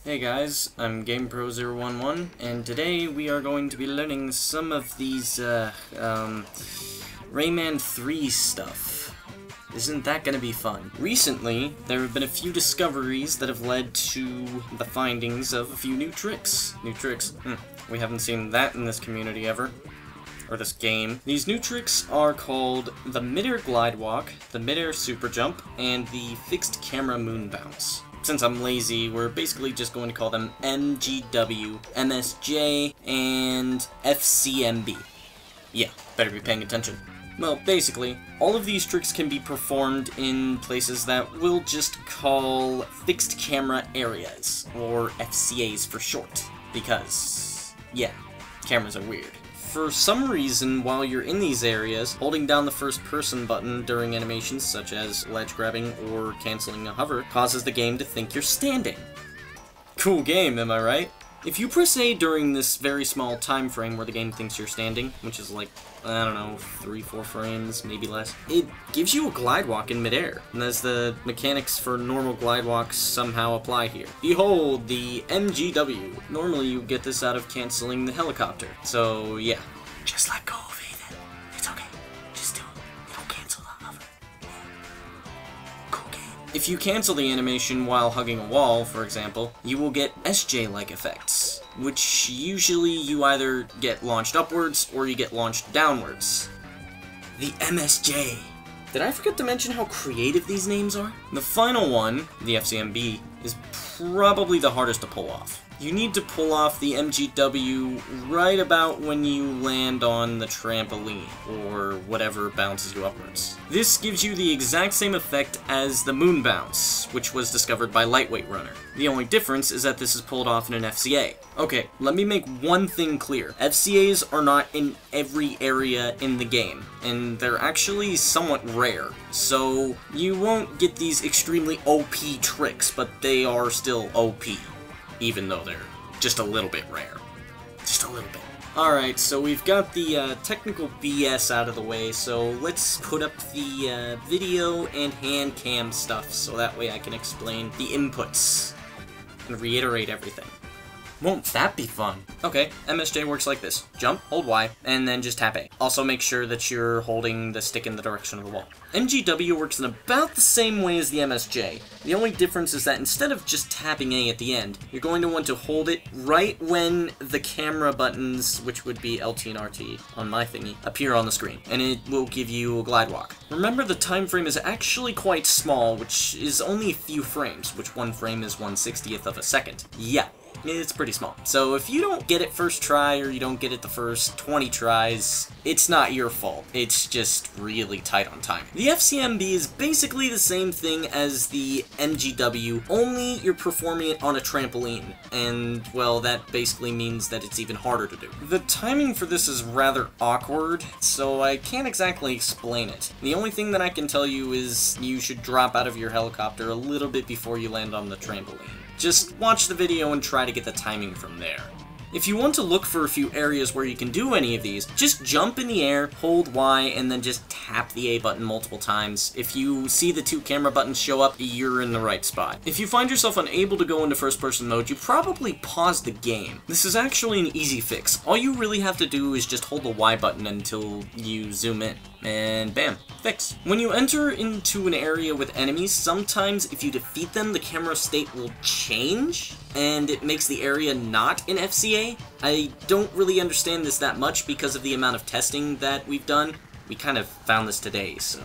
Hey guys, I'm GamePro011, and today we are going to be learning some of these, Rayman 3 stuff. Isn't that gonna be fun? Recently, there have been a few discoveries that have led to the findings of a few new tricks. We haven't seen that in this community ever. Or this game. These new tricks are called the Midair Glide Walk, the Midair Super Jump, and the Fixed Camera Moon Bounce. Since I'm lazy, we're basically just going to call them MGW, MSJ, and FCMB. Yeah, better be paying attention. Well, basically, all of these tricks can be performed in places that we'll just call Fixed Camera Areas, or FCAs for short, because, yeah, cameras are weird. For some reason, while you're in these areas, holding down the first person button during animations such as ledge grabbing or canceling a hover causes the game to think you're standing. Cool game, am I right? If you press A during this very small time frame where the game thinks you're standing, which is like, I don't know, 3-4 frames, maybe less, it gives you a glide walk in midair, and as the mechanics for normal glide walks somehow apply here. Behold, the MGW. Normally you get this out of canceling the helicopter, so yeah. Just let go of it, it's okay, just do it, it'll cancel the hover. Cool game. If you cancel the animation while hugging a wall, for example, you will get SJ-like effects, which usually you either get launched upwards or you get launched downwards. The MSJ. Did I forget to mention how creative these names are? The final one, the FCMB, is probably the hardest to pull off. You need to pull off the MGW right about when you land on the trampoline, or whatever bounces you upwards. This gives you the exact same effect as the Moon Bounce, which was discovered by Lightweight Runner. The only difference is that this is pulled off in an FCA. Okay, let me make one thing clear. FCAs are not in every area in the game, and they're actually somewhat rare. So, you won't get these extremely OP tricks, but they are still OP. Even though they're just a little bit rare. Just a little bit. Alright, so we've got the technical BS out of the way, so let's put up the video and hand cam stuff so that way I can explain the inputs and reiterate everything. Won't that be fun? Okay, MSJ works like this. Jump, hold Y, and then just tap A. Also make sure that you're holding the stick in the direction of the wall. MGW works in about the same way as the MSJ. The only difference is that instead of just tapping A at the end, you're going to want to hold it right when the camera buttons, which would be LT and RT on my thingy, appear on the screen, and it will give you a glide walk. Remember, the time frame is actually quite small, which is only a few frames, which one frame is 1/60th of a second. Yeah. It's pretty small. So if you don't get it first try, or you don't get it the first 20 tries, it's not your fault. It's just really tight on time. The FCMB is basically the same thing as the MGW, only you're performing it on a trampoline. And, well, that basically means that it's even harder to do. The timing for this is rather awkward, so I can't exactly explain it. The only thing that I can tell you is you should drop out of your helicopter a little bit before you land on the trampoline. Just watch the video and try to get the timing from there. If you want to look for a few areas where you can do any of these, just jump in the air, hold Y, and then just tap the A button multiple times. If you see the two camera buttons show up, you're in the right spot. If you find yourself unable to go into first-person mode, you probably pause the game. This is actually an easy fix. All you really have to do is just hold the Y button until you zoom in. And bam, fix. When you enter into an area with enemies, sometimes if you defeat them, the camera state will change, and it makes the area not in FCA. I don't really understand this that much because of the amount of testing that we've done. We kind of found this today, so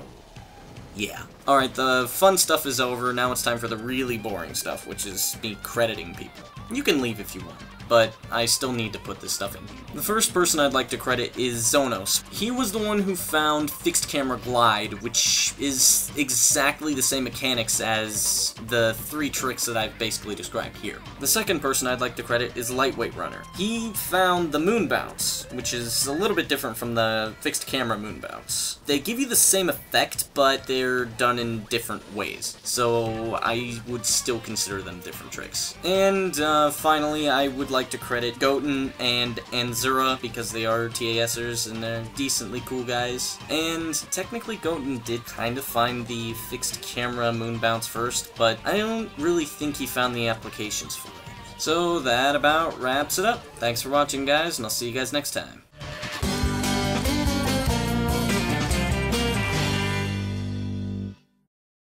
yeah. Alright, the fun stuff is over, now it's time for the really boring stuff, which is me crediting people. You can leave if you want, but I still need to put this stuff in. The first person I'd like to credit is Zonos. He was the one who found Fixed Camera Glide, which is exactly the same mechanics as the three tricks that I've basically described here. The second person I'd like to credit is Lightweight Runner. He found the Moon Bounce, which is a little bit different from the Fixed Camera Moon Bounce. They give you the same effect, but they're done in different ways, so I would still consider them different tricks. And finally, I would like to credit Goten and Anzura because they are TASers and they're decently cool guys. And technically Goten did kind of find the Fixed Camera Moon Bounce first, but I don't really think he found the applications for it. So that about wraps it up. Thanks for watching, guys, and I'll see you guys next time.